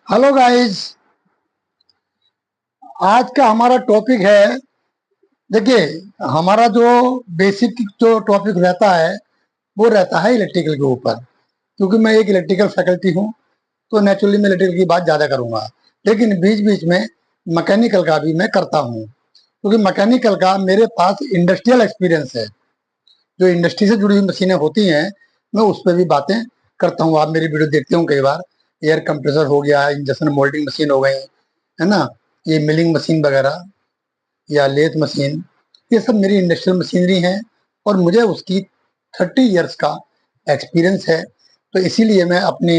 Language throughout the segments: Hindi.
Hello guys. आज का हमारा टॉपिक है, देखिए, हमारा जो बेसिक जो टॉपिक रहता है वो रहता है इलेक्ट्रिकल के ऊपर। क्योंकि मैं एक इलेक्ट्रिकल फैकल्टी हूँ तो नेचुरली मैं इलेक्ट्रिकल की बात ज़्यादा करूँगा, लेकिन बीच बीच में मैकेनिकल का भी मैं करता हूँ, क्योंकि मैकेनिकल का मेरे पास इंडस्ट्रियल एक्सपीरियंस है। जो इंडस्ट्री से जुड़ी हुई मशीनें होती हैं मैं उस पर भी बातें करता हूँ। आप मेरी वीडियो देखते हो कई बार। एयर कंप्रेसर हो गया, इंजेक्शन मोल्डिंग मशीन हो गई, है ना, ये मिलिंग मशीन वगैरह या लेथ मशीन, ये सब मेरी इंडस्ट्रियल मशीनरी हैं और मुझे उसकी 30 इयर्स का एक्सपीरियंस है। तो इसीलिए मैं अपनी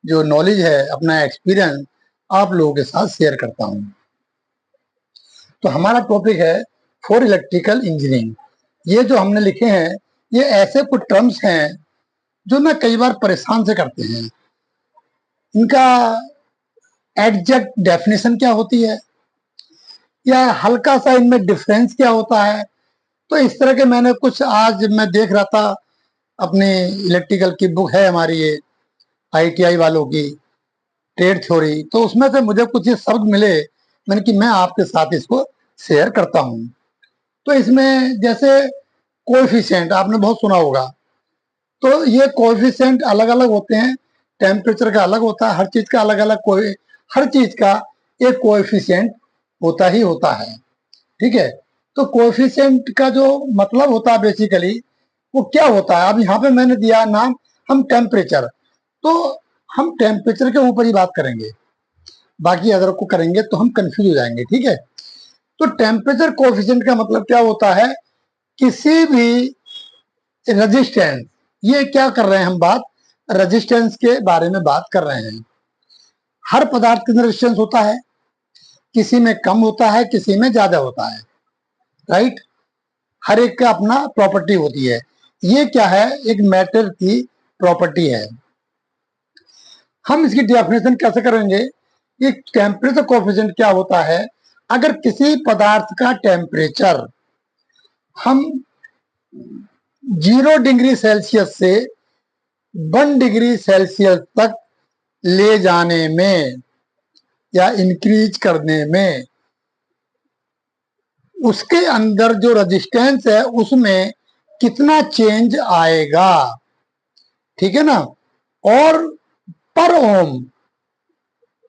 जो नॉलेज है, अपना एक्सपीरियंस आप लोगों के साथ शेयर करता हूँ। तो हमारा टॉपिक है फॉर इलेक्ट्रिकल इंजीनियरिंग। ये जो हमने लिखे हैं ये ऐसे कुछ टर्म्स हैं जो ना कई बार परेशान से करते हैं। इनका एग्जैक्ट डेफिनेशन क्या होती है या हल्का सा इनमें डिफरेंस क्या होता है, तो इस तरह के मैंने कुछ, आज मैं देख रहा था अपनी इलेक्ट्रिकल की बुक है हमारी, ये आईटीआई वालों की ट्रेड थ्योरी, तो उसमें से मुझे कुछ ये शब्द मिले, मैंने कि मैं आपके साथ इसको शेयर करता हूँ। तो इसमें जैसे कोएफिशिएंट आपने बहुत सुना होगा। तो ये कोएफिशिएंट अलग अलग होते हैं, टेम्परेचर का अलग होता है, हर चीज का अलग अलग, कोई हर चीज का एक कोएफिशिएंट होता ही होता है। ठीक है। तो कोएफिशिएंट का जो मतलब होता है बेसिकली वो क्या होता है, अब यहाँ पे मैंने दिया नाम, हम टेम्परेचर, तो हम टेम्परेचर के ऊपर ही बात करेंगे, बाकी अगर को करेंगे तो हम कंफ्यूज हो जाएंगे। ठीक है। तो टेम्परेचर कोएफिशिएंट का मतलब क्या होता है, किसी भी रेजिस्टेंस, ये क्या कर रहे हैं हम बात, रेजिस्टेंस के बारे में बात कर रहे हैं। हर पदार्थ के अंदर रेजिस्टेंस होता है, किसी में कम होता है, किसी में ज्यादा होता है, राइट। हर एक का अपना प्रॉपर्टी होती है। ये क्या है, एक मैटर की प्रॉपर्टी है। हम इसकी डेफिनेशन कैसे करेंगे, ये टेम्परेचर कोएफिशिएंट क्या होता है, अगर किसी पदार्थ का टेम्परेचर हम 0 डिग्री सेल्सियस से 1 डिग्री सेल्सियस तक ले जाने में या इंक्रीज करने में, उसके अंदर जो रेजिस्टेंस है उसमें कितना चेंज आएगा, ठीक है ना, और पर ओम,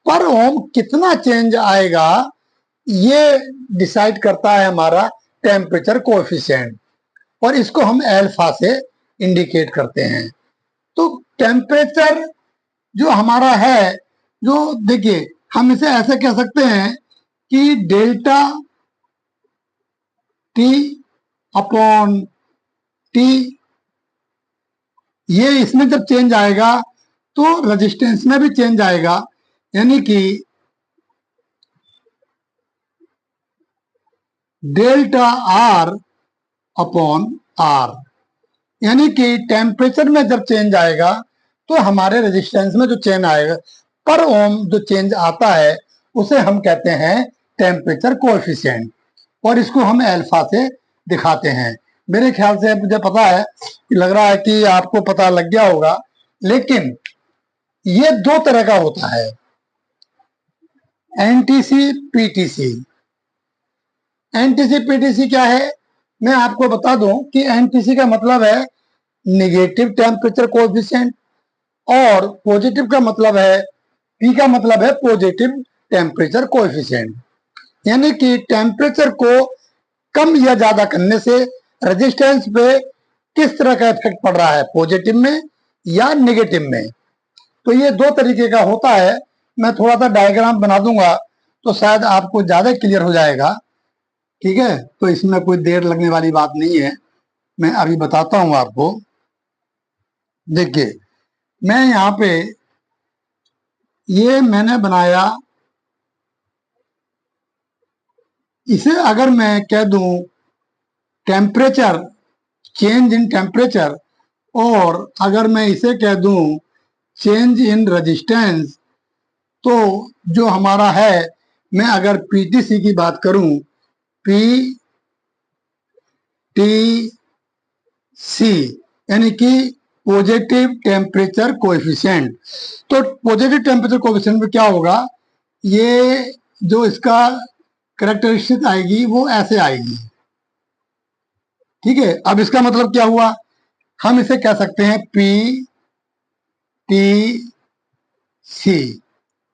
पर ओम कितना चेंज आएगा, ये डिसाइड करता है हमारा टेम्परेचर कोएफिशिएंट, और इसको हम अल्फा से इंडिकेट करते हैं। तो टेम्परेचर जो हमारा है, जो देखिए, हम इसे ऐसे कह सकते हैं कि डेल्टा टी अपॉन टी, ये इसमें जब चेंज आएगा तो रेजिस्टेंस में भी चेंज आएगा, यानी कि डेल्टा आर अपॉन आर, यानी कि टेम्परेचर में जब चेंज आएगा तो हमारे रेजिस्टेंस में जो चेंज आएगा, पर ओम जो चेंज आता है उसे हम कहते हैं टेम्परेचर कोएफिशिएंट, और इसको हम अल्फा से दिखाते हैं। मेरे ख्याल से मुझे पता है कि लग रहा है कि आपको पता लग गया होगा, लेकिन ये दो तरह का होता है, एनटीसी पीटीसी। एनटीसी पीटीसी क्या है, मैं आपको बता दूं कि एनटीसी का मतलब है निगेटिव टेम्परेचर कोएफिशिएंट, और पॉजिटिव का मतलब है, पी का मतलब है पॉजिटिव टेम्परेचर कोएफिशिएंट। यानी कि टेम्परेचर को कम या ज्यादा करने से रेजिस्टेंस पे किस तरह का इफेक्ट पड़ रहा है, पॉजिटिव में या नेगेटिव में। तो ये दो तरीके का होता है। मैं थोड़ा सा डायग्राम बना दूंगा तो शायद आपको ज्यादा क्लियर हो जाएगा। ठीक है। तो इसमें कोई देर लगने वाली बात नहीं है, मैं अभी बताता हूं आपको। देखिए, मैं यहाँ पे ये मैंने बनाया, इसे अगर मैं कह दूं टेम्परेचर, चेंज इन टेम्परेचर, और अगर मैं इसे कह दूं चेंज इन रेजिस्टेंस, तो जो हमारा है, मैं अगर पीटीसी की बात करूं, पी टी सी, यानी कि पॉजिटिव टेम्परेचर कोएफिशिएंट। तो पॉजिटिव टेम्परेचर कोएफिशिएंट में क्या होगा, ये जो इसका कैरेक्टरिस्टिक आएगी वो ऐसे आएगी। ठीक है, अब इसका मतलब क्या हुआ, हम इसे कह सकते हैं पी टी सी।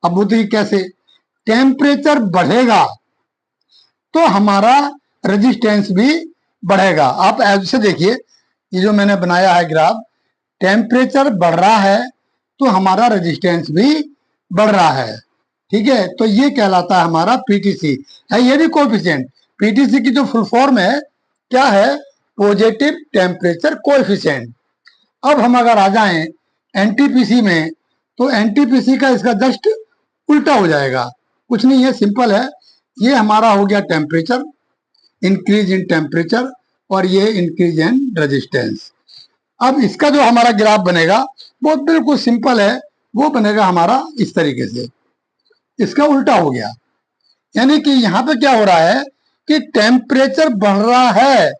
अब वो देखिए कैसे, टेम्परेचर बढ़ेगा तो हमारा रेजिस्टेंस भी बढ़ेगा। आप ऐसे देखिए, ये जो मैंने बनाया है ग्राफ, टेम्परेचर बढ़ रहा है तो हमारा रेजिस्टेंस भी बढ़ रहा है। ठीक है, तो ये कहलाता है हमारा पीटीसी है, ये भी कोएफिशिएंट। पीटीसी की जो फुल फॉर्म है क्या है, पॉजिटिव टेम्परेचर कोएफिशिएंट। अब हम अगर आ जाएं एनटीपीसी में, तो एनटीपीसी का इसका जस्ट उल्टा हो जाएगा। कुछ नहीं है, सिंपल है। ये हमारा हो गया टेम्परेचर, इंक्रीज इन टेम्परेचर, और ये इंक्रीज इन रेजिस्टेंस। अब इसका जो हमारा ग्राफ बनेगा वो बिल्कुल सिंपल है, वो बनेगा हमारा इस तरीके से। इसका उल्टा हो गया, यानी कि यहां पे क्या हो रहा है कि टेम्परेचर बढ़ रहा है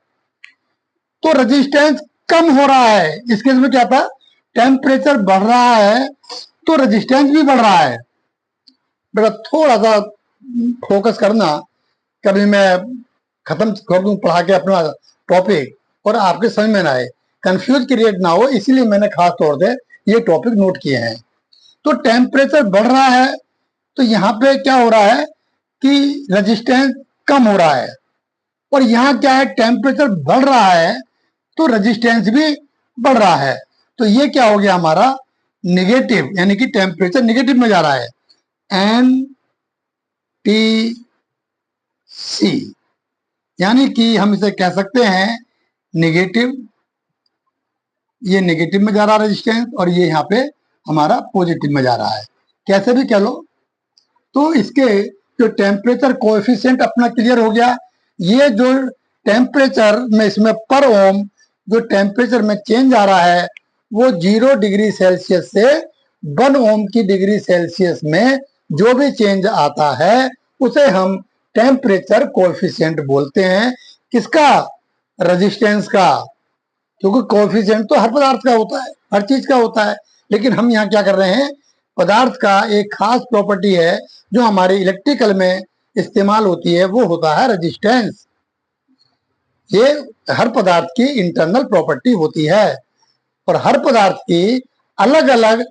तो रेजिस्टेंस कम हो रहा है। इस केस में क्या था, टेम्परेचर बढ़ रहा है तो रेजिस्टेंस भी बढ़ रहा है। बेटा थोड़ा सा फोकस करना, कभी मैं खत्म कर दूं पढ़ा के अपना टॉपिक और आपके समझ में ना आए, कंफ्यूज क्रिएट ना हो, इसीलिए मैंने खास तौर से ये टॉपिक नोट किए हैं। तो टेम्परेचर बढ़ रहा है तो यहाँ पे क्या हो रहा है कि रेजिस्टेंस कम हो रहा है, और यहाँ क्या है, टेम्परेचर बढ़ रहा है तो रेजिस्टेंस भी बढ़ रहा है। तो ये क्या हो गया हमारा निगेटिव, यानी कि टेम्परेचर निगेटिव में जा रहा है, एन टी सी, यानी कि हम इसे कह सकते हैं निगेटिव। ये निगेटिव में जा रहा है रेजिस्टेंस, और ये यहाँ पे हमारा पॉजिटिव में जा रहा है, कैसे भी कह लो। तो इसके जो टेम्परेचर कोएफिशिएंट अपना क्लियर हो गया। ये जो टेम्परेचर में इसमें पर ओम जो टेम्परेचर में चेंज आ रहा है वो 0 डिग्री सेल्सियस से 1 ओम की डिग्री सेल्सियस में जो भी चेंज आता है उसे हम टेम्परेचर कोएफिशिएंट बोलते हैं। किसका, रेजिस्टेंस का। क्योंकि कोएफिशिएंट तो हर पदार्थ का होता है, हर चीज का होता है, लेकिन हम यहाँ क्या कर रहे हैं, पदार्थ का एक खास प्रॉपर्टी है जो हमारे इलेक्ट्रिकल में इस्तेमाल होती है, वो होता है रेजिस्टेंस। ये हर पदार्थ की इंटरनल प्रॉपर्टी होती है, और हर पदार्थ की अलग अलग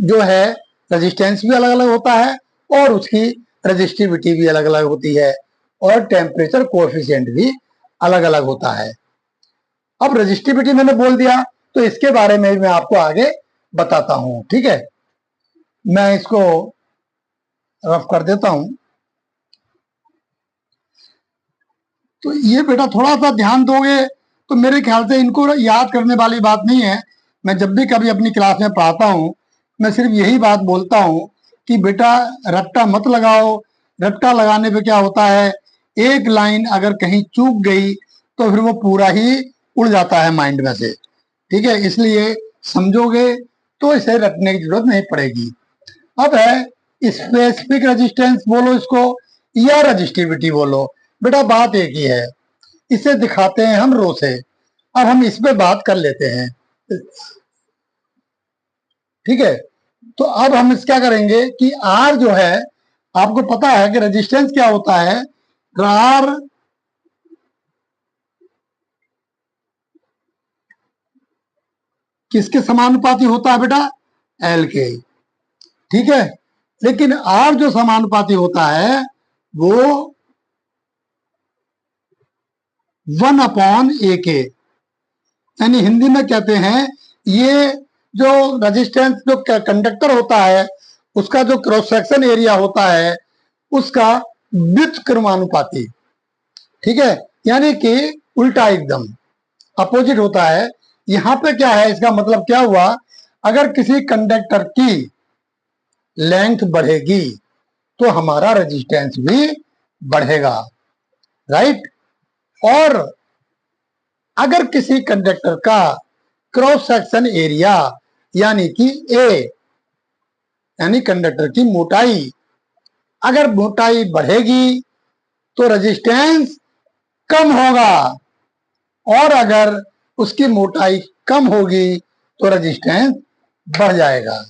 जो है रेजिस्टेंस भी अलग अलग होता है, और उसकी रेजिस्टिविटी भी अलग अलग होती है, और टेम्परेचर कोएफिशिएंट भी अलग अलग होता है। अब रेजिस्टिविटी मैंने बोल दिया, तो इसके बारे में मैं आपको आगे बताता हूं। ठीक है, मैं इसको रफ कर देता हूं। तो ये बेटा थोड़ा सा ध्यान दोगे तो मेरे ख्याल से इनको याद करने वाली बात नहीं है। मैं जब भी कभी अपनी क्लास में पढ़ाता हूँ मैं सिर्फ यही बात बोलता हूँ कि बेटा रट्टा मत लगाओ। रट्टा लगाने पे क्या होता है, एक लाइन अगर कहीं चूक गई तो फिर वो पूरा ही उड़ जाता है माइंड में से। ठीक है, इसलिए समझोगे तो इसे रटने की जरूरत नहीं पड़ेगी। अब है स्पेसिफिक रेजिस्टेंस बोलो इसको या रेजिस्टिविटी बोलो, बेटा बात एक ही है। इसे दिखाते हैं हम रो से। अब हम इस पे बात कर लेते हैं। ठीक है, तो अब हम इस क्या करेंगे कि आर जो है, आपको पता है कि रेजिस्टेंस क्या होता है, आर किसके समानुपाती होता है बेटा, एल के। ठीक है, लेकिन आर जो समानुपाती होता है वो 1/a के, यानी हिंदी में कहते हैं ये जो रेजिस्टेंस जो कंडक्टर होता है उसका जो क्रॉस सेक्शन एरिया होता है उसका व्युत्क्रमानुपाती। ठीक है, यानी कि उल्टा एकदम अपोजिट होता है। यहां पे क्या है, इसका मतलब क्या हुआ, अगर किसी कंडक्टर की लेंथ बढ़ेगी तो हमारा रेजिस्टेंस भी बढ़ेगा, राइट। और अगर किसी कंडक्टर का क्रॉस सेक्शन एरिया यानी कि ए, यानी कंडक्टर की मोटाई, अगर मोटाई बढ़ेगी तो रेजिस्टेंस कम होगा, और अगर उसकी मोटाई कम होगी तो रेजिस्टेंस बढ़ जाएगा।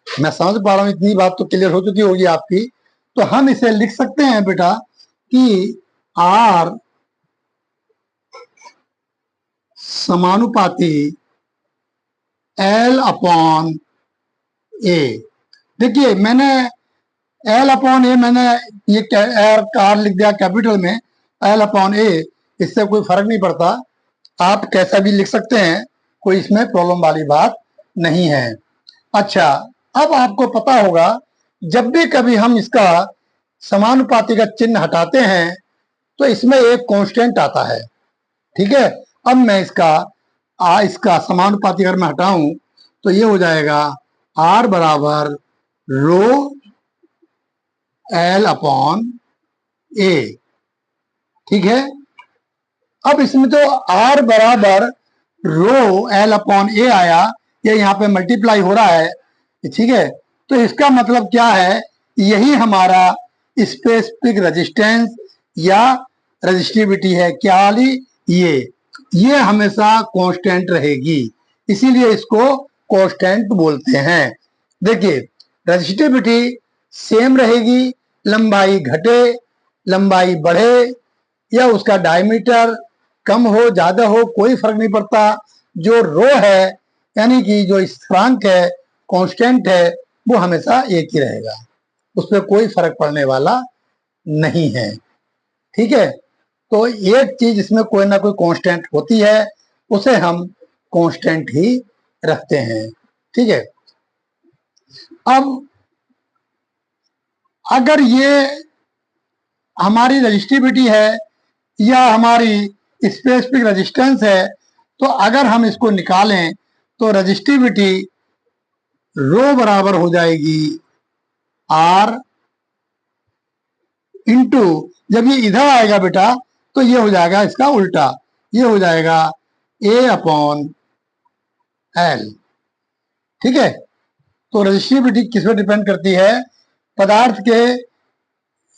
मैं समझ पा रहा हूं, इतनी बात तो क्लियर हो चुकी होगी आपकी। तो हम इसे लिख सकते हैं बेटा कि आर समानुपाती एल अपॉन ए। देखिए मैंने एल अपॉन ए, मैंने ये आर लिख दिया कैपिटल में, एल अपॉन ए, इससे कोई फर्क नहीं पड़ता, आप कैसा भी लिख सकते हैं, कोई इसमें प्रॉब्लम वाली बात नहीं है। अच्छा, अब आपको पता होगा जब भी कभी हम इसका समानुपाती का चिन्ह हटाते हैं तो इसमें एक कांस्टेंट आता है। ठीक है, अब मैं इसका समानुपाती अगर मैं हटाऊं तो ये हो जाएगा आर बराबर रो एल अपॉन ए। ठीक है, अब इसमें तो आर बराबर रो एल अपॉन ए आया, ये यहाँ पे मल्टीप्लाई हो रहा है। ठीक है, तो इसका मतलब क्या है, यही हमारा स्पेसिफिक रेजिस्टेंस या रेजिस्टिविटी है। क्या वाली? ये हमेशा कांस्टेंट रहेगी, इसीलिए इसको कांस्टेंट बोलते हैं। देखिए रेजिस्टिविटी सेम रहेगी, लंबाई घटे लंबाई बढ़े या उसका डायमीटर कम हो ज्यादा हो कोई फर्क नहीं पड़ता। जो रो है यानी कि जो स्थिरांक है, कांस्टेंट है, वो हमेशा एक ही रहेगा, उस पर कोई फर्क पड़ने वाला नहीं है। ठीक है, तो एक चीज इसमें कोई ना कोई कांस्टेंट होती है, उसे हम कांस्टेंट ही रखते हैं। ठीक है, अब अगर ये हमारी रजिस्टिविटी है या हमारी स्पेसिफिक रेजिस्टेंस है, तो अगर हम इसको निकालें तो रजिस्टिविटी रो बराबर हो जाएगी आर इंटू, जब ये इधर आएगा बेटा तो ये हो जाएगा इसका उल्टा, ये हो जाएगा ए अपॉन एल। ठीक है, तो रजिस्टिविटी किस पे डिपेंड करती है? पदार्थ के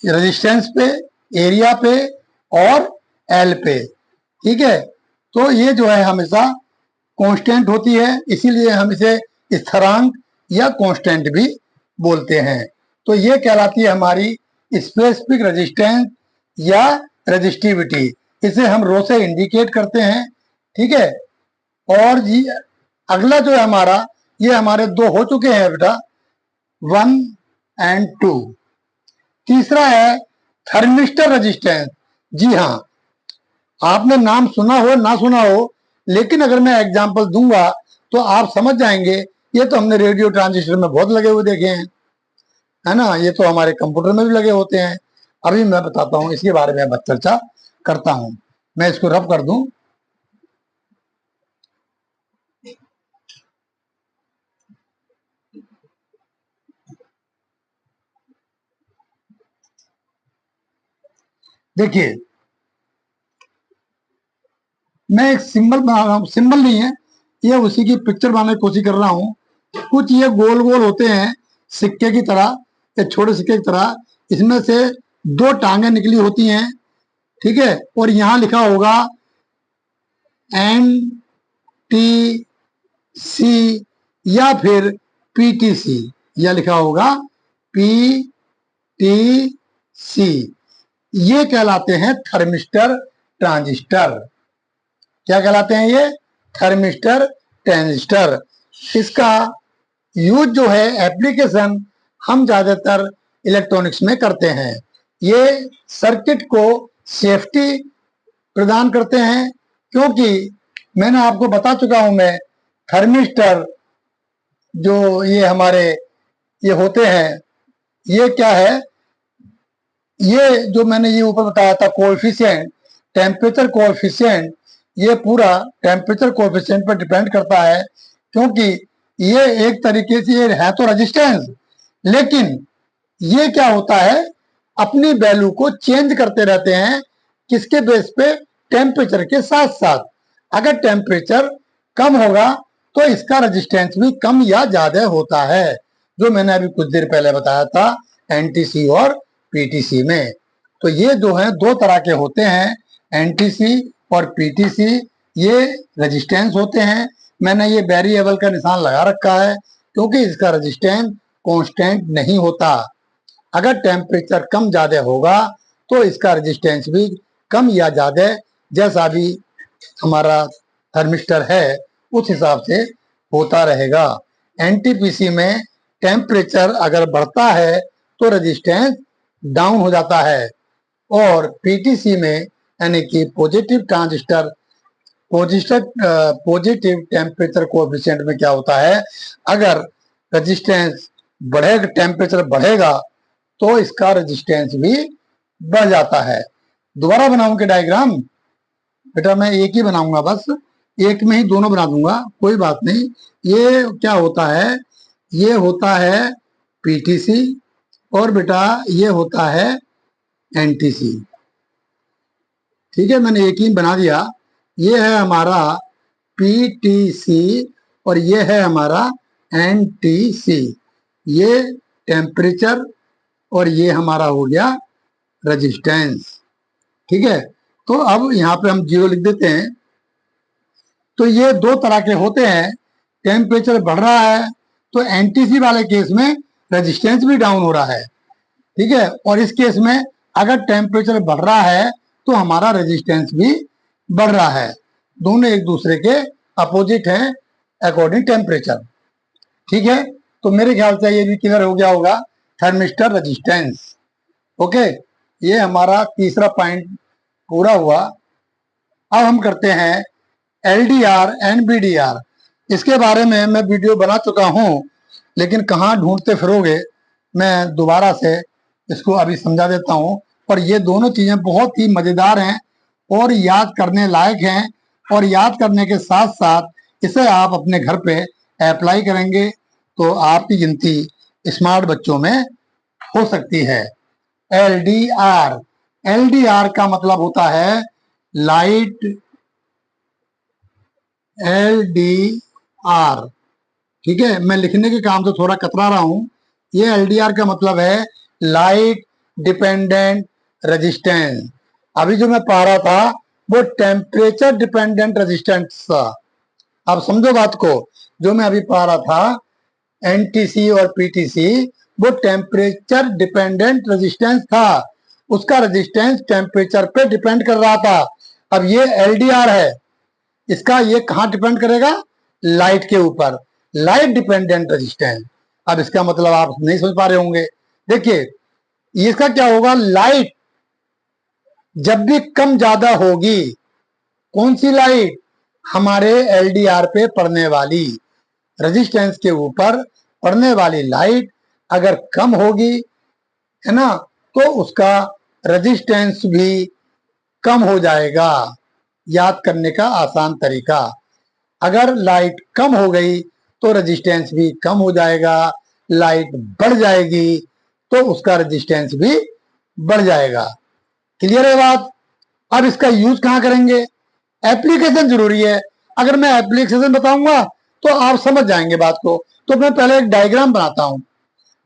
रेजिस्टेंस पे, एरिया पे और एल पे। ठीक है, तो ये जो है हमेशा कांस्टेंट होती है, इसीलिए हम इसे स्थिरांक या कांस्टेंट भी बोलते हैं। तो ये कहलाती है हमारी स्पेसिफिक रेजिस्टेंस या रेजिस्टिविटी, इसे हम रो से इंडिकेट करते हैं। ठीक है, और जी अगला जो है हमारा, ये हमारे दो हो चुके हैं बेटा, 1 और 2। तीसरा है थर्मिस्टर रेजिस्टेंस। जी हाँ, आपने नाम सुना हो ना सुना हो, लेकिन अगर मैं एग्जांपल दूंगा तो आप समझ जाएंगे। ये तो हमने रेडियो ट्रांजिस्टर में बहुत लगे हुए देखे हैं, है ना, ये तो हमारे कंप्यूटर में भी लगे होते हैं। अभी मैं बताता हूं इसके बारे में, मैं चर्चा करता हूं। मैं इसको रब कर दूं। देखिए मैं एक सिंबल बना रहा हूं, सिंबल नहीं है ये, उसी की पिक्चर बनाने की कोशिश कर रहा हूं। कुछ ये गोल गोल होते हैं सिक्के की तरह, या छोटे सिक्के की तरह, इसमें से दो टांगे निकली होती हैं। ठीक है, और यहां लिखा होगा एन टी सी या फिर पीटीसी, या लिखा होगा पी टी सी। ये कहलाते हैं थर्मिस्टर ट्रांजिस्टर। क्या कहलाते हैं ये? Thermistor transistor. इसका यूज जो है, एप्लीकेशन, हम ज्यादातर इलेक्ट्रॉनिक्स में करते हैं। ये सर्किट को सेफ्टी प्रदान करते हैं, क्योंकि मैंने आपको बता चुका हूं मैं, थर्मिस्टर जो ये हमारे ये होते हैं, ये क्या है, ये जो मैंने ये ऊपर बताया था कोएफिशिएंट, टेम्परेचर कोएफिशिएंट, ये पूरा टेम्परेचर कोएफिशिएंट पर डिपेंड करता है। क्योंकि ये एक तरीके से ये है तो रेजिस्टेंस, लेकिन ये क्या होता है, अपनी वैल्यू को चेंज करते रहते हैं। किसके बेस पे? टेम्परेचर के साथ साथ। अगर टेम्परेचर कम होगा तो इसका रेजिस्टेंस भी कम या ज्यादा होता है, जो मैंने अभी कुछ देर पहले बताया था एनटीसी और पीटीसी में। तो ये जो है दो तरह के होते हैं, एनटीसी और पीटीसी। ये रेजिस्टेंस होते हैं, मैंने ये वेरिएबल का निशान लगा रखा है क्योंकि इसका रेजिस्टेंस कांस्टेंट नहीं होता। अगर टेम्परेचर कम ज्यादा होगा तो इसका रेजिस्टेंस भी कम या ज्यादा, जैसा भी हमारा थर्मिस्टर है उस हिसाब से होता रहेगा। एनटीपीसी में टेम्परेचर अगर बढ़ता है तो रेजिस्टेंस डाउन हो जाता है, और पीटीसी में यानी कि पॉजिटिव टेम्परेचर कोएफिशिएंट में क्या होता है, अगर रेजिस्टेंस बढ़ेगा, टेम्परेचर बढ़ेगा तो इसका रेजिस्टेंस भी बढ़ जाता है। दोबारा बनाऊंगा डायग्राम बेटा, मैं एक ही बनाऊंगा, बस एक में ही दोनों बना दूंगा, कोई बात नहीं। ये क्या होता है, ये होता है पीटीसी और बेटा ये होता है एनटीसी। ठीक है, मैंने एक ही बना दिया। ये है हमारा पीटीसी और ये है हमारा एनटीसी। ये टेम्परेचर और ये हमारा हो गया रेजिस्टेंस। ठीक है, तो अब यहाँ पे हम 0 लिख देते हैं। तो ये दो तरह के होते हैं, टेम्परेचर बढ़ रहा है तो एनटीसी वाले केस में रेजिस्टेंस भी डाउन हो रहा है। ठीक है, और इस केस में अगर टेम्परेचर बढ़ रहा है तो हमारा रेजिस्टेंस भी बढ़ रहा है। दोनों एक दूसरे के अपोजिट हैं अकॉर्डिंग टेम्परेचर। ठीक है, तो मेरे ख्याल से ये भी क्लियर हो गया होगा थर्मिस्टर रेजिस्टेंस। ओके, ये हमारा तीसरा पॉइंट पूरा हुआ। अब हम करते हैं एलडीआर एनबीडीआर। इसके बारे में मैं वीडियो बना चुका हूं, लेकिन कहाँ ढूंढते फिरोगे, मैं दोबारा से इसको अभी समझा देता हूं। और ये दोनों चीजें बहुत ही मजेदार हैं और याद करने लायक हैं, और याद करने के साथ साथ इसे आप अपने घर पे अप्लाई करेंगे तो आपकी गिनती स्मार्ट बच्चों में हो सकती है। एलडीआर, एलडीआर का मतलब होता है लाइट, एलडीआर। ठीक है, मैं लिखने के काम से थोड़ा कतरा रहा हूं। ये एलडीआर का मतलब है लाइट डिपेंडेंट रेजिस्टेंस। अभी जो मैं पढ़ रहा था वो टेम्परेचर डिपेंडेंट रेजिस्टेंस था। अब समझो बात को, जो मैं अभी पढ़ रहा था एनटीसी और पीटीसी, वो टेम्परेचर डिपेंडेंट रेजिस्टेंस था, उसका रेजिस्टेंस टेम्परेचर पे डिपेंड कर रहा था। अब ये एलडीआर है, इसका ये कहां डिपेंड करेगा, लाइट के ऊपर, लाइट डिपेंडेंट रेजिस्टेंस। अब इसका मतलब आप नहीं समझ पा रहे होंगे। देखिए इसका क्या होगा, लाइट जब भी कम ज्यादा होगी, कौन सी लाइट, हमारे एलडीआर पे पड़ने वाली, रेजिस्टेंस के ऊपर पड़ने वाली लाइट अगर कम होगी, है ना, तो उसका रेजिस्टेंस भी कम हो जाएगा। याद करने का आसान तरीका, अगर लाइट कम हो गई तो रेजिस्टेंस भी कम हो जाएगा, लाइट बढ़ जाएगी तो उसका रेजिस्टेंस भी बढ़ जाएगा। क्लियर है बात। अब इसका यूज कहां करेंगे, एप्लीकेशन जरूरी है। अगर मैं एप्लीकेशन बताऊंगा तो आप समझ जाएंगे बात को। तो मैं पहले एक डायग्राम बनाता हूं,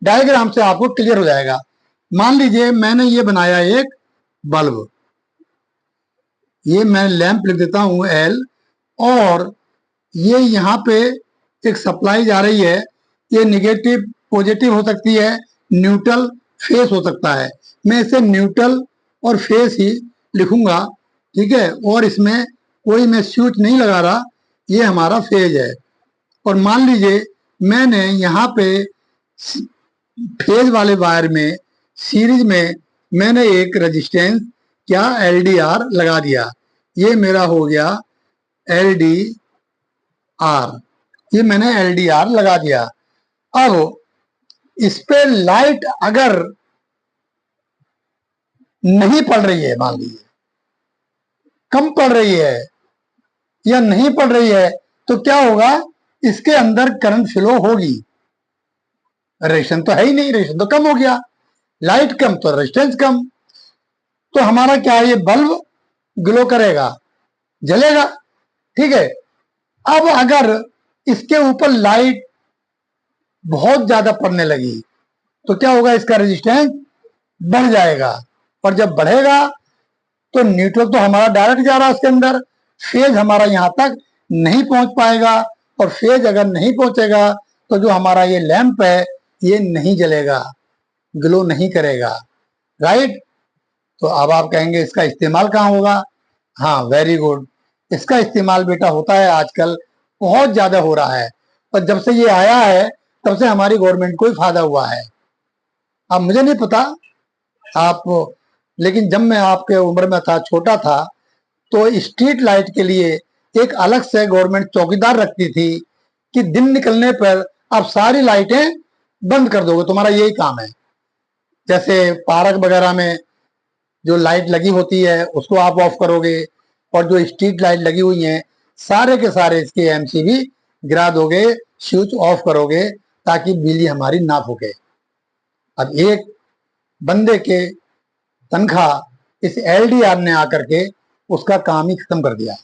डायग्राम से आपको क्लियर हो जाएगा। मान लीजिए मैंने ये बनाया एक बल्ब, ये मैं लैंप लिख देता हूं एल, और ये यहाँ पे एक सप्लाई जा रही है। ये निगेटिव पॉजिटिव हो सकती है, न्यूट्रल फेस हो सकता है। मैं इसे न्यूट्रल और फेस ही लिखूंगा। ठीक है, और इसमें कोई मैं स्विच नहीं लगा रहा, ये हमारा फेज है। और मान लीजिए मैंने यहाँ पे फेज वाले वायर में सीरीज में मैंने एक रेजिस्टेंस क्या एलडीआर लगा दिया। ये मेरा हो गया एलडीआर, ये मैंने एलडीआर लगा दिया। अब इस पे लाइट अगर नहीं पड़ रही है, मान लीजिए कम पड़ रही है या नहीं पड़ रही है, तो क्या होगा, इसके अंदर करंट फ्लो होगी। रेजिस्टेंस तो है ही नहीं, रेजिस्टेंस तो कम हो गया, लाइट कम तो रेजिस्टेंस कम। तो हमारा क्या है, ये बल्ब ग्लो करेगा, जलेगा। ठीक है, अब अगर इसके ऊपर लाइट बहुत ज्यादा पड़ने लगी तो क्या होगा, इसका रेजिस्टेंस बढ़ जाएगा। और जब बढ़ेगा तो न्यूट्रल तो हमारा डायरेक्ट जा रहा है उसके अंदर, फेज हमारा यहां तक नहीं पहुंच पाएगा, और फेज अगर नहीं पहुंचेगा तो जो हमारा ये लैंप है ये नहीं जलेगा, ग्लो नहीं करेगा, राइट। तो अब आप कहेंगे इसका इस्तेमाल कहाँ होगा? हाँ, वेरी गुड। इसका इस्तेमाल बेटा होता है आजकल, बहुत ज्यादा हो रहा है, और जब से ये आया है तब से हमारी गवर्नमेंट को ही फायदा हुआ है। अब मुझे नहीं पता आप, लेकिन जब मैं आपके उम्र में था, छोटा था, तो स्ट्रीट लाइट के लिए एक अलग से गवर्नमेंट चौकीदार रखती थी कि दिन निकलने पर आप सारी लाइटें बंद कर दोगे, तुम्हारा यही काम है। जैसे पार्क वगैरह में जो लाइट लगी होती है उसको आप ऑफ करोगे, और जो स्ट्रीट लाइट लगी हुई हैं सारे के सारे इसके एमसीबी गिरा दोगे, स्विच ऑफ करोगे, ताकि बिजली हमारी ना फूके। अब एक बंदे के तनख्वाह इस एलडीआर ने आकर के उसका काम ही खत्म कर दिया।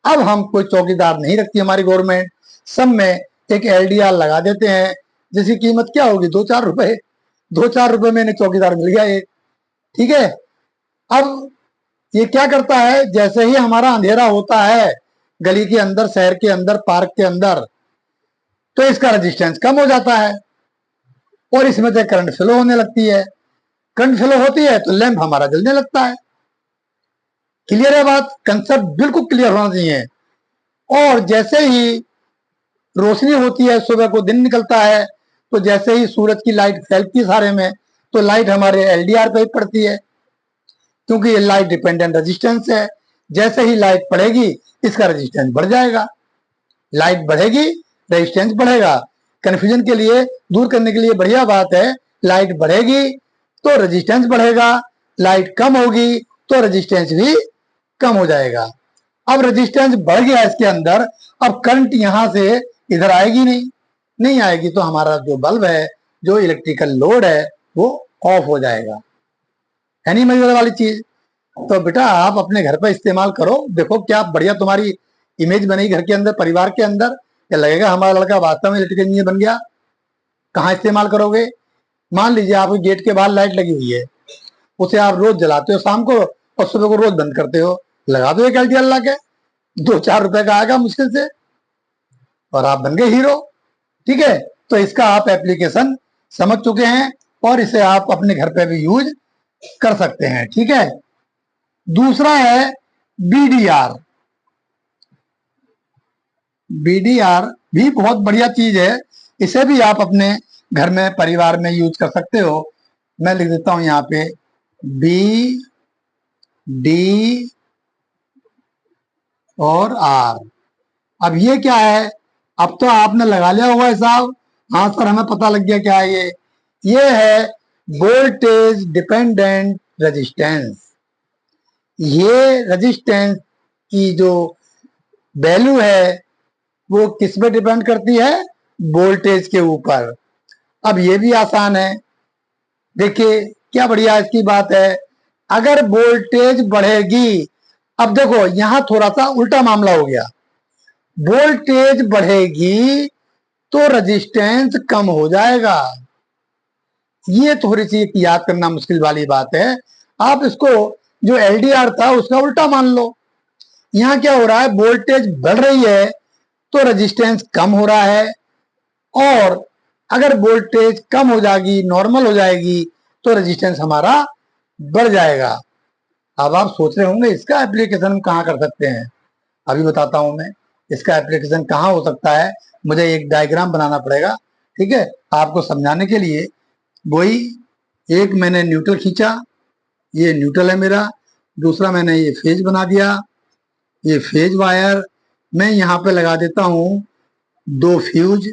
अब हम कोई चौकीदार नहीं रखती हमारी गवर्नमेंट, सब में एक एलडीआर लगा देते हैं, जिसकी कीमत क्या होगी? 2-4 रुपए। 2-4 रुपए में चौकीदार मिल गया एक, ठीक है। अब ये क्या करता है, जैसे ही हमारा अंधेरा होता है गली के अंदर, शहर के अंदर, पार्क के अंदर, तो इसका रेजिस्टेंस कम हो जाता है और इसमें से करंट फ्लो होने लगती है। करंट फ्लो होती है तो लैंप हमारा जलने लगता है। क्लियर है बात? कंसेप्ट बिल्कुल क्लियर होना चाहिए। और जैसे ही रोशनी होती है, सुबह को दिन निकलता है, तो जैसे ही सूरज की लाइट फैलती है सारे में, तो लाइट हमारे एलडीआर पे ही पड़ती है, क्योंकि ये लाइट डिपेंडेंट रेजिस्टेंस है। जैसे ही लाइट पड़ेगी इसका रेजिस्टेंस बढ़ जाएगा, लाइट बढ़ेगी रेजिस्टेंस बढ़ेगा। कंफ्यूजन के लिए, दूर करने के लिए बढ़िया बात है, लाइट बढ़ेगी तो रेजिस्टेंस बढ़ेगा, लाइट कम होगी तो रेजिस्टेंस भी कम हो जाएगा। अब रेजिस्टेंस बढ़ गया इसके अंदर, अब करंट यहां से इधर आएगी नहीं आएगी, तो हमारा जो बल्ब है, जो इलेक्ट्रिकल लोड है, वो ऑफ हो जाएगा। है नहीं मजेदार वाली चीज? तो बेटा आप अपने घर पर इस्तेमाल करो, देखो क्या बढ़िया तुम्हारी इमेज बनेगी घर के अंदर, परिवार के अंदर। क्या लगेगा हमारा लड़का वास्तव में इलेक्ट्रिकल इंजीनियर बन गया। कहाँ इस्तेमाल करोगे? मान लीजिए आपके गेट के बाहर लाइट लगी हुई है, उसे आप रोज जलाते हो शाम को, और सुबह को रोज बंद करते हो। लगा दो एक एलटीआर ला के, 2-4 रुपए का आएगा मुश्किल से, और आप बन गए हीरो। ठीक है, तो इसका आप एप्लीकेशन समझ चुके हैं, और इसे आप अपने घर पे भी यूज कर सकते हैं। ठीक है, दूसरा है बीडीआर। बीडीआर भी बहुत बढ़िया चीज है, इसे भी आप अपने घर में, परिवार में यूज कर सकते हो। मैं लिख देता हूं यहाँ पे बी डी और आर। अब ये क्या है? अब तो आपने लगा लिया होगा हिसाब, हाँ सर हमें पता लग गया क्या है ये है वोल्टेज डिपेंडेंट रेजिस्टेंस। ये रेजिस्टेंस की जो वैल्यू है वो किस पे डिपेंड करती है? वोल्टेज के ऊपर। अब ये भी आसान है, देखिए क्या बढ़िया इसकी बात है। अगर वोल्टेज बढ़ेगी, अब देखो यहां थोड़ा सा उल्टा मामला हो गया, वोल्टेज बढ़ेगी तो रेजिस्टेंस कम हो जाएगा। ये थोड़ी सी याद करना मुश्किल वाली बात है। आप इसको जो एलडीआर था उसका उल्टा मान लो। यहां क्या हो रहा है, वोल्टेज बढ़ रही है तो रेजिस्टेंस कम हो रहा है, और अगर वोल्टेज कम हो जाएगी, नॉर्मल हो जाएगी, तो रेजिस्टेंस हमारा बढ़ जाएगा। अब आप सोच रहे होंगे इसका एप्लीकेशन हम कहाँ कर सकते हैं? अभी बताता हूं मैं इसका एप्लीकेशन कहाँ हो सकता है। मुझे एक डायग्राम बनाना पड़ेगा, ठीक है, आपको समझाने के लिए। वही एक मैंने न्यूट्रल खींचा, ये न्यूट्रल है मेरा, दूसरा मैंने ये फेज बना दिया, ये फेज वायर मैं यहाँ पे लगा देता हूँ 2 फ्यूज।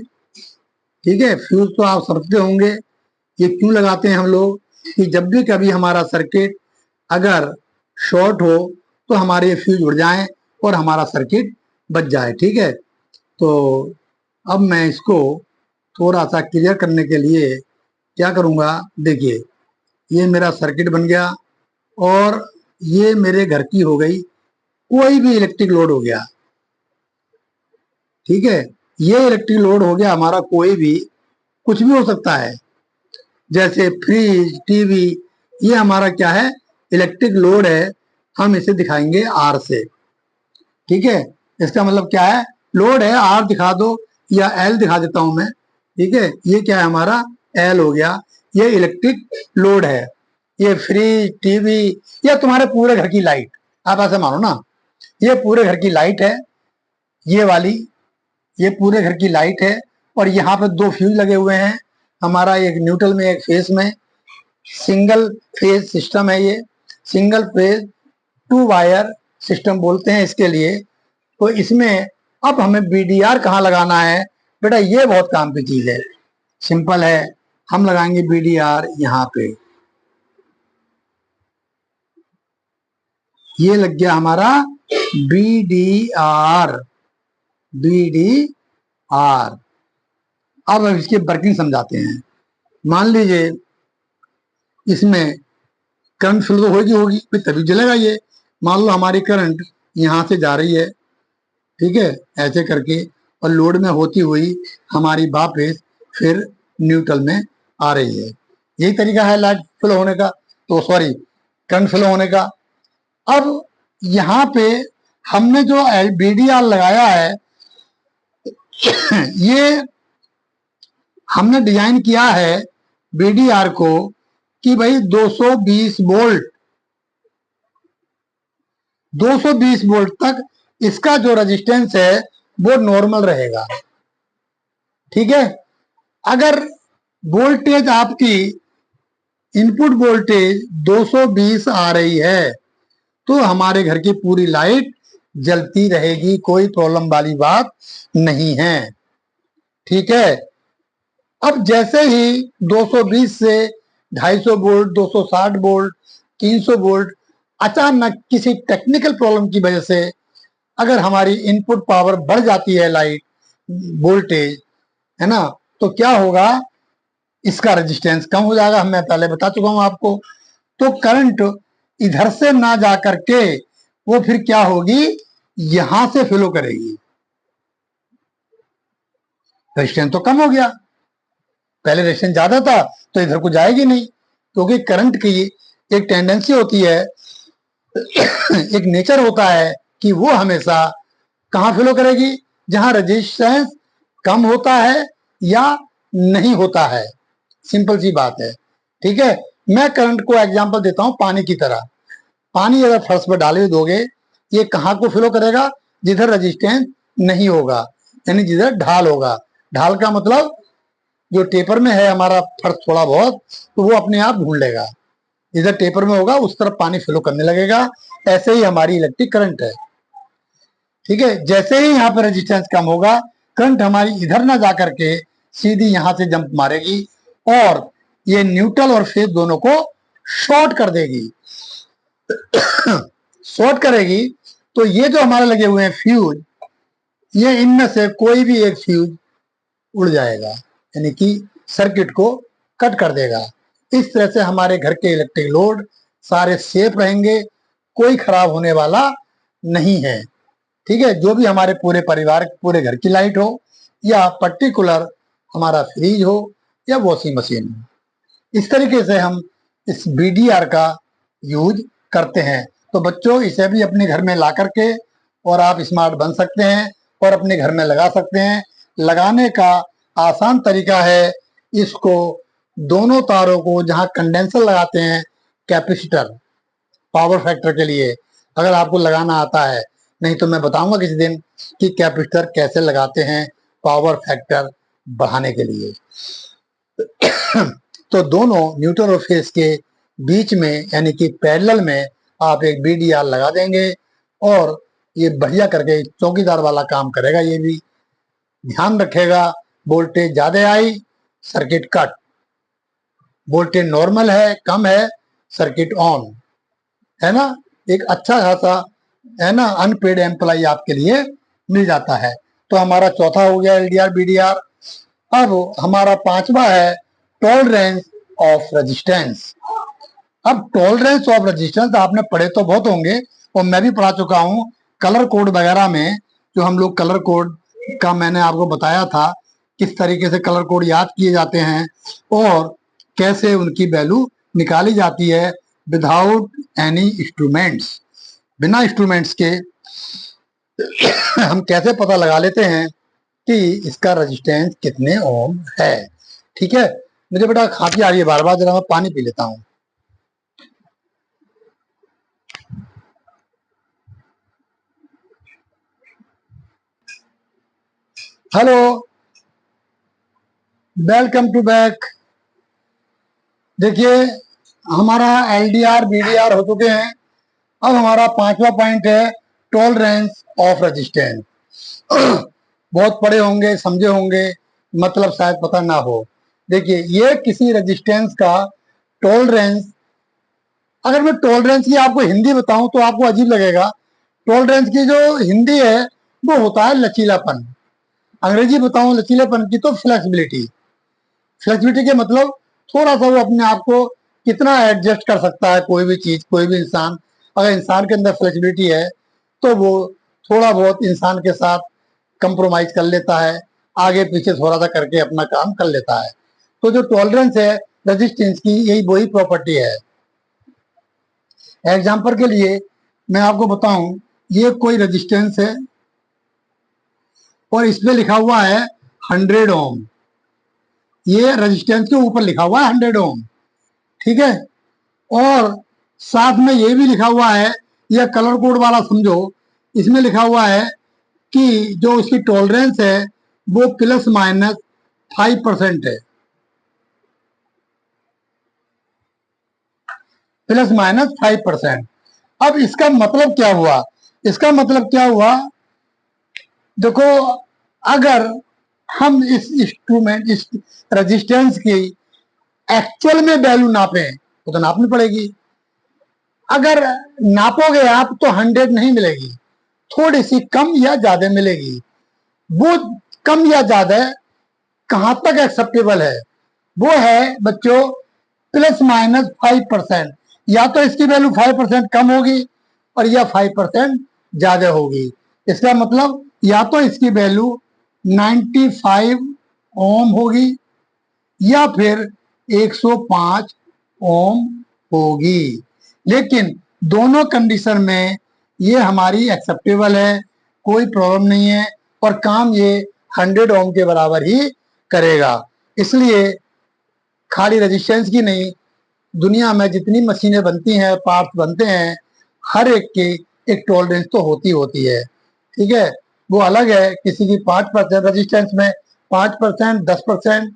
ठीक है, फ्यूज तो आप समझते होंगे ये क्यों लगाते हैं हम लोग, कि जब भी कभी हमारा सर्किट अगर शॉर्ट हो तो हमारे ये फ्यूज उड़ जाएं और हमारा सर्किट बच जाए। ठीक है, तो अब मैं इसको थोड़ा सा क्लियर करने के लिए क्या करूंगा, देखिए ये मेरा सर्किट बन गया, और ये मेरे घर की हो गई कोई भी इलेक्ट्रिक लोड हो गया। ठीक है, ये इलेक्ट्रिक लोड हो गया हमारा कोई भी, कुछ भी हो सकता है, जैसे फ्रिज, टीवी, ये हमारा क्या है, इलेक्ट्रिक लोड है। हम इसे दिखाएंगे आर से। ठीक है, इसका मतलब क्या है, लोड है आर दिखा दो या एल दिखा देता हूं मैं, ठीक है। ये क्या है हमारा एल हो गया, ये इलेक्ट्रिक लोड है। ये फ्रिज, टीवी या तुम्हारे पूरे घर की लाइट, आप ऐसे मानो ना, ये पूरे घर की लाइट है, ये वाली, ये पूरे घर की लाइट है। और यहाँ पे दो फ्यूज लगे हुए हैं हमारा, एक न्यूट्रल में एक फेस में। सिंगल फेज सिस्टम है ये, सिंगल फेज 2 वायर सिस्टम बोलते हैं इसके लिए। तो इसमें अब हमें बीडीआर कहाँ लगाना है बेटा, ये बहुत काम की चीज है, सिंपल है। हम लगाएंगे बीडीआर यहाँ पे, ये लग गया हमारा बीडीआर, बीडीआर। अब इसकी वर्किंग समझाते हैं। मान लीजिए इसमें करंट फ्लो तो होगी होगी फिर तभी जलेगा ये। मान लो हमारी करंट यहाँ से जा रही है, ठीक है, ऐसे करके, और लोड में होती हुई हमारी वापस फिर न्यूट्रल में आ रही है। यही तरीका है लाइट फ्लो होने का, तो सॉरी करंट फ्लो होने का। अब यहाँ पे हमने जो बीडीआर लगाया है ये हमने डिजाइन किया है बीडीआर को कि भाई 220 वोल्ट, 220 वोल्ट तक इसका जो रेजिस्टेंस है वो नॉर्मल रहेगा, ठीक है। अगर वोल्टेज आपकी इनपुट वोल्टेज 220 आ रही है तो हमारे घर की पूरी लाइट जलती रहेगी, कोई प्रॉब्लम वाली बात नहीं है, ठीक है। अब जैसे ही 220 से 250 वोल्ट, 260 वोल्ट, 300 वोल्ट अचानक किसी टेक्निकल प्रॉब्लम की वजह से अगर हमारी इनपुट पावर बढ़ जाती है, लाइट वोल्टेज, है ना, तो क्या होगा, इसका रेजिस्टेंस कम हो जाएगा, मैं पहले बता चुका हूं आपको। तो करंट इधर से ना जा करके वो फिर क्या होगी, यहां से फ्लो करेगी। रेजिस्टेंस तो कम हो गया, पहले रेजिस्टेंस ज्यादा था तो इधर को जाएगी नहीं, क्योंकि करंट की एक टेंडेंसी होती है, एक नेचर होता है कि वो हमेशा कहां फ्लो करेगी, जहां रेजिस्टेंस कम होता है या नहीं होता है, सिंपल सी बात है, ठीक है। मैं करंट को एग्जांपल देता हूं पानी की तरह। पानी अगर फर्श पर डाले दोगे, ये कहां को फ्लो करेगा, जिधर रेजिस्टेंस नहीं होगा, यानी जिधर ढाल होगा। ढाल का मतलब जो टेपर में है हमारा फर्श थोड़ा बहुत, तो वो अपने आप ढूंढ लेगा, जिधर टेपर में होगा उस तरफ पानी फ्लो करने लगेगा। ऐसे ही हमारी इलेक्ट्रिक करंट है, ठीक है। जैसे ही यहाँ पर रेजिस्टेंस कम होगा, करंट हमारी इधर ना जा करके सीधी यहां से जंप मारेगी और ये न्यूट्रल और फेज दोनों को शॉर्ट कर देगी। शॉर्ट करेगी तो ये जो हमारे लगे हुए हैं फ्यूज, ये इनमें से कोई भी एक फ्यूज उड़ जाएगा, यानी कि सर्किट को कट कर देगा। इस तरह से हमारे घर के इलेक्ट्रिक लोड सारे सेफ रहेंगे, कोई खराब होने वाला नहीं है, ठीक है। जो भी हमारे पूरे परिवार, पूरे घर की लाइट हो या पर्टिकुलर हमारा फ्रिज हो या वॉशिंग मशीन हो, इस तरीके से हम इस बीडीआर का यूज करते हैं। तो बच्चों इसे भी अपने घर में ला करके और आप स्मार्ट बन सकते हैं और अपने घर में लगा सकते हैं। लगाने का आसान तरीका है, इसको दोनों तारों को जहां कंडेंसर लगाते हैं, कैपेसिटर पावर फैक्टर के लिए, अगर आपको लगाना आता है, नहीं तो मैं बताऊंगा किसी दिन कि कैपेसिटर कैसे लगाते हैं पावर फैक्टर बढ़ाने के लिए। तो दोनों न्यूट्रल और फेज के बीच में यानी कि पैरेलल में आप एक बीडीआर लगा देंगे और ये बढ़िया करके चौकीदार वाला काम करेगा। ये भी ध्यान रखेगा, वोल्टेज ज्यादा आई सर्किट कट, वोल्टेज नॉर्मल है कम है सर्किट ऑन, है ना। एक अच्छा खासा, है ना, अनपेड एम्प्लॉय आपके लिए मिल जाता है। तो हमारा चौथा हो गया एलडीआर बीडीआर। अब हमारा पांचवा है टॉलरेंस ऑफ रेजिस्टेंस। अब टॉलरेंस ऑफ रेजिस्टेंस आपने पढ़े तो बहुत होंगे और मैं भी पढ़ा चुका हूं कलर कोड वगैरह में। जो हम लोग कलर कोड का मैंने आपको बताया था किस तरीके से कलर कोड याद किए जाते हैं और कैसे उनकी वैल्यू निकाली जाती है विदाउट एनी इंस्ट्रूमेंट्स, बिना इंस्ट्रूमेंट्स के हम कैसे पता लगा लेते हैं कि इसका रेजिस्टेंस कितने ओम है। ठीक है, मुझे बेटा खांसी आ रही है बार बार, जरा मैं पानी पी लेता हूँ। Hello, welcome to back. देखिए, हमारा एलडीआर बीडीआर हो चुके हैं। अब हमारा पांचवा पॉइंट है टॉलरेंस ऑफ रेजिस्टेंस। बहुत पढ़े होंगे, समझे होंगे, मतलब शायद पता ना हो। देखिए, ये किसी रेजिस्टेंस का टॉलरेंस, अगर मैं टॉलरेंस की आपको हिंदी बताऊं तो आपको अजीब लगेगा। टॉलरेंस की जो हिंदी है वो होता है लचीलापन। अंग्रेजी बताऊं लचीलेपन की तो फ्लेक्सिबिलिटी। फ्लेक्सिबिलिटी के मतलब थोड़ा सा वो अपने आप को कितना एडजस्ट कर सकता है, कोई भी चीज, कोई भी इंसान। अगर इंसान के अंदर फ्लेक्सिबिलिटी है तो वो थोड़ा बहुत इंसान के साथ कंप्रोमाइज कर लेता है, आगे पीछे थोड़ा सा करके अपना काम कर लेता है। तो जो टॉलरेंस है रेजिस्टेंस की, यही वही प्रॉपर्टी है। एग्जाम्पल के लिए मैं आपको बताऊं, ये कोई रेजिस्टेंस है और इसमें लिखा हुआ है 100 ओम। ये रेजिस्टेंस के ऊपर लिखा हुआ है 100 ओम, ठीक है। और साथ में ये भी लिखा हुआ है, यह कलर कोड वाला समझो, इसमें लिखा हुआ है कि जो इसकी टॉलरेंस है वो ±5% है। ±5%। अब इसका मतलब क्या हुआ? इसका मतलब क्या हुआ, देखो, अगर हम इस इंस्ट्रूमेंट, इस रेजिस्टेंस की एक्चुअल में वैल्यू नापें तो नापनी पड़ेगी। अगर नापोगे आप तो 100 नहीं मिलेगी, थोड़ी सी कम या ज्यादा मिलेगी। वो कम या ज्यादा कहां तक एक्सेप्टेबल है? वो है बच्चों ±5%। या तो इसकी वैल्यू 5% कम होगी और या 5% ज्यादा होगी। इसका मतलब या तो इसकी वैल्यू 95 ओम होगी या फिर 105 ओम होगी। लेकिन दोनों कंडीशन में ये हमारी एक्सेप्टेबल है, कोई प्रॉब्लम नहीं है, और काम ये 100 ओम के बराबर ही करेगा। इसलिए खाली रेजिस्टेंस की नहीं, दुनिया में जितनी मशीनें बनती हैं, पार्ट्स बनते हैं, हर एक की एक टॉलरेंस तो होती होती है। ठीक है, वो अलग है, किसी की 5% रेजिस्टेंस में 5%, 10%,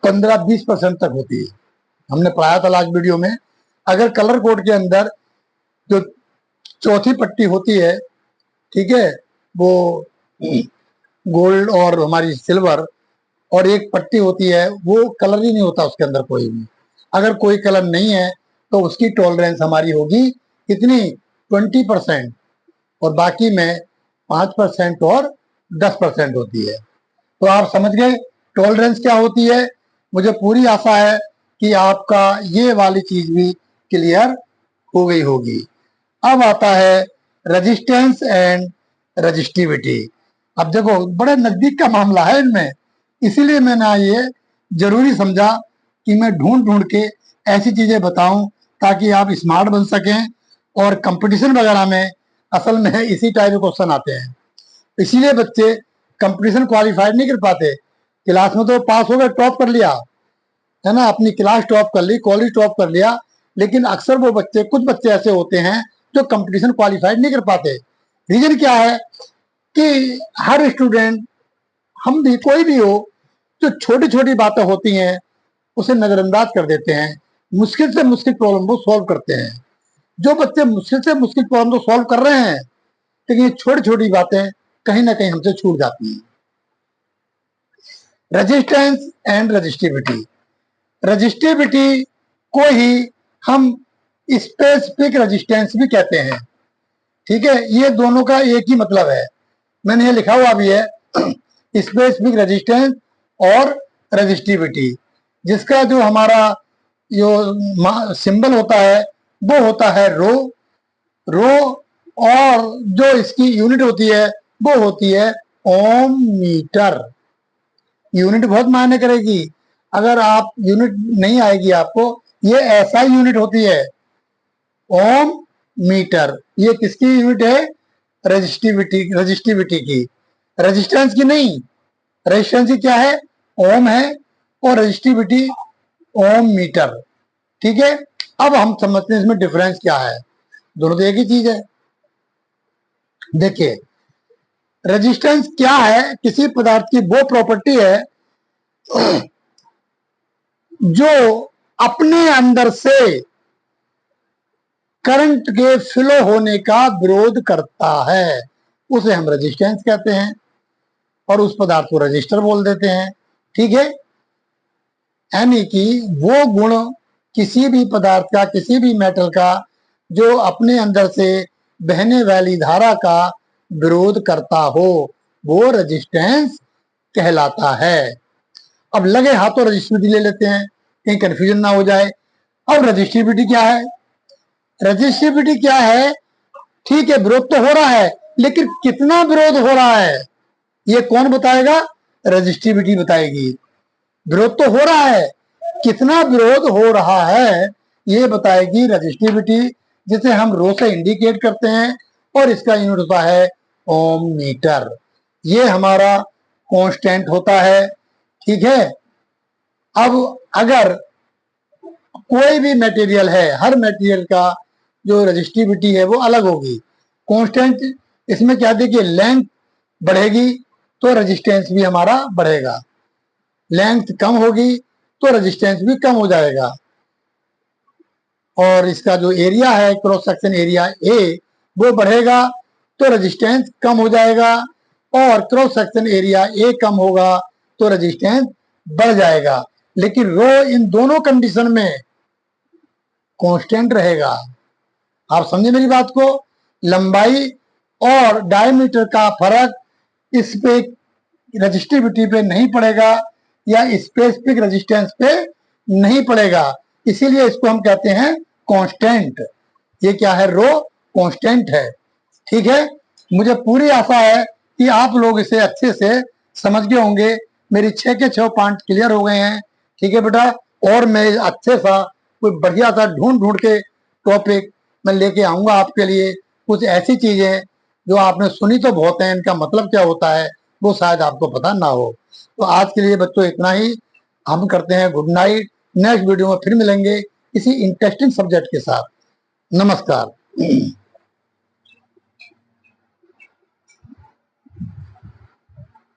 15-20% तक होती है। हमने पढ़ाया था लास्ट वीडियो में। अगर कलर कोड के अंदर जो चौथी पट्टी होती है, ठीक है, वो गोल्ड और हमारी सिल्वर, और एक पट्टी होती है वो कलर ही नहीं होता उसके अंदर कोई भी। अगर कोई कलर नहीं है तो उसकी टॉलरेंस हमारी होगी कितनी? 20%। और बाकी में 5% और 10% होती है। तो आप समझ गए टॉलरेंस क्या होती है। मुझे पूरी आशा है कि आपका ये वाली चीज भी क्लियर हो गई होगी। अब आता है रेजिस्टेंस एंड रजिस्टिविटी। अब देखो, बड़े नजदीक का मामला है इनमें, इसीलिए मैंने ये जरूरी समझा कि मैं ढूंढ ढूंढ के ऐसी चीजें बताऊं ताकि आप स्मार्ट बन सकें। और कंपटीशन वगैरह में असल में इसी टाइप के क्वेश्चन आते हैं, इसीलिए बच्चे कंपटीशन क्वालिफाइड नहीं कर पाते। क्लास में तो पास हो गए, टॉप कर लिया, है ना, अपनी क्लास टॉप कर ली, कॉलेज टॉप कर लिया, लेकिन अक्सर वो बच्चे, कुछ बच्चे ऐसे होते हैं जो कंपटीशन क्वालिफाइड नहीं कर पाते। रीजन क्या है कि हर स्टूडेंट, हम भी, कोई भी हो, जो छोटी छोटी बातें होती हैं उसे नजरअंदाज कर देते हैं, मुश्किल से मुश्किल प्रॉब्लम को सॉल्व करते हैं। जो बच्चे मुश्किल से मुश्किल प्रॉब्लम को सॉल्व कर रहे हैं, लेकिन ये छोटी छोटी बातें कहीं ना कहीं हमसे छूट जाती हैं। Resistance and resistivity. रजिस्टिविटी को ही हम स्पेसिफिक रेजिस्टेंस भी कहते हैं। ठीक है, ये दोनों का एक ही मतलब है, मैंने ये लिखा हुआ भी है स्पेसिफिक रेजिस्टेंस और रजिस्टिविटी। जिसका जो हमारा जो सिंबल होता है वो होता है रो। रो, और जो इसकी यूनिट होती है वो होती है ओम मीटर। यूनिट बहुत मायने करेगी। अगर आप यूनिट नहीं आएगी आपको, ये ऐसा यूनिट होती है ओम मीटर। ये किसकी यूनिट है? रजिस्टिविटी की, रेजिस्टेंस की नहीं। रेजिस्टेंस क्या है, ओम है, और रजिस्टिविटी ओम मीटर। ठीक है, अब हम समझते हैं इसमें डिफरेंस क्या है। दोनों तो एक ही चीज है। देखिए, रेजिस्टेंस क्या है, किसी पदार्थ की वो प्रॉपर्टी है जो अपने अंदर से करंट के फ्लो होने का विरोध करता है, उसे हम रेजिस्टेंस कहते हैं, और उस पदार्थ को रजिस्टर बोल देते हैं। ठीक है, यानी कि वो गुण किसी भी पदार्थ का, किसी भी मेटल का, जो अपने अंदर से बहने वाली धारा का विरोध करता हो, वो रेजिस्टेंस कहलाता है। अब लगे हाथों रजिस्टिविटी ले लेते हैं, कहीं कंफ्यूजन ना हो जाए। अब रजिस्टिविटी क्या है, रजिस्टिविटी क्या है, ठीक है, विरोध तो हो रहा है, लेकिन कितना विरोध हो रहा है ये कौन बताएगा, रजिस्टिविटी बताएगी। विरोध तो हो रहा है, कितना विरोध हो रहा है ये बताएगी रजिस्टिविटी, जिसे हम रो से इंडिकेट करते हैं, और इसका यूनिट होता है ओम मीटर। ये हमारा कांस्टेंट होता है। ठीक है, अब अगर कोई भी मटेरियल है, हर मटेरियल का जो रजिस्टिविटी है वो अलग होगी। कांस्टेंट इसमें क्या, देखिए, लेंथ बढ़ेगी तो रेजिस्टेंस भी हमारा बढ़ेगा, लेंथ कम होगी तो रेजिस्टेंस भी कम हो जाएगा। और इसका जो एरिया है, क्रॉस सेक्शन एरिया ए, वो बढ़ेगा तो रेजिस्टेंस कम हो जाएगा, और क्रॉस सेक्शन एरिया ए कम होगा तो रेजिस्टेंस बढ़ जाएगा। लेकिन रो इन दोनों कंडीशन में कांस्टेंट रहेगा। आप समझे मेरी बात को, लंबाई और डायमीटर का फर्क इस पे रजिस्टिविटी पे नहीं पड़ेगा, या स्पेसिफिक रेजिस्टेंस पे नहीं पड़ेगा, इसीलिए इसको हम कहते हैं कांस्टेंट। ये क्या है, रो कांस्टेंट है। ठीक है, मुझे पूरी आशा है कि आप लोग इसे अच्छे से समझ गए होंगे। मेरी 6 के 6 पॉइंट क्लियर हो गए हैं। ठीक है बेटा, और मैं अच्छे सा कोई बढ़िया सा ढूंढ के टॉपिक मैं लेके आऊंगा आपके लिए। कुछ ऐसी चीजें जो आपने सुनी तो बहुत है, इनका मतलब क्या होता है वो शायद आपको पता ना हो। तो आज के लिए बच्चों इतना ही, हम करते हैं गुड नाइट। नेक्स्ट वीडियो में फिर मिलेंगे किसी इंटरेस्टिंग सब्जेक्ट के साथ। नमस्कार।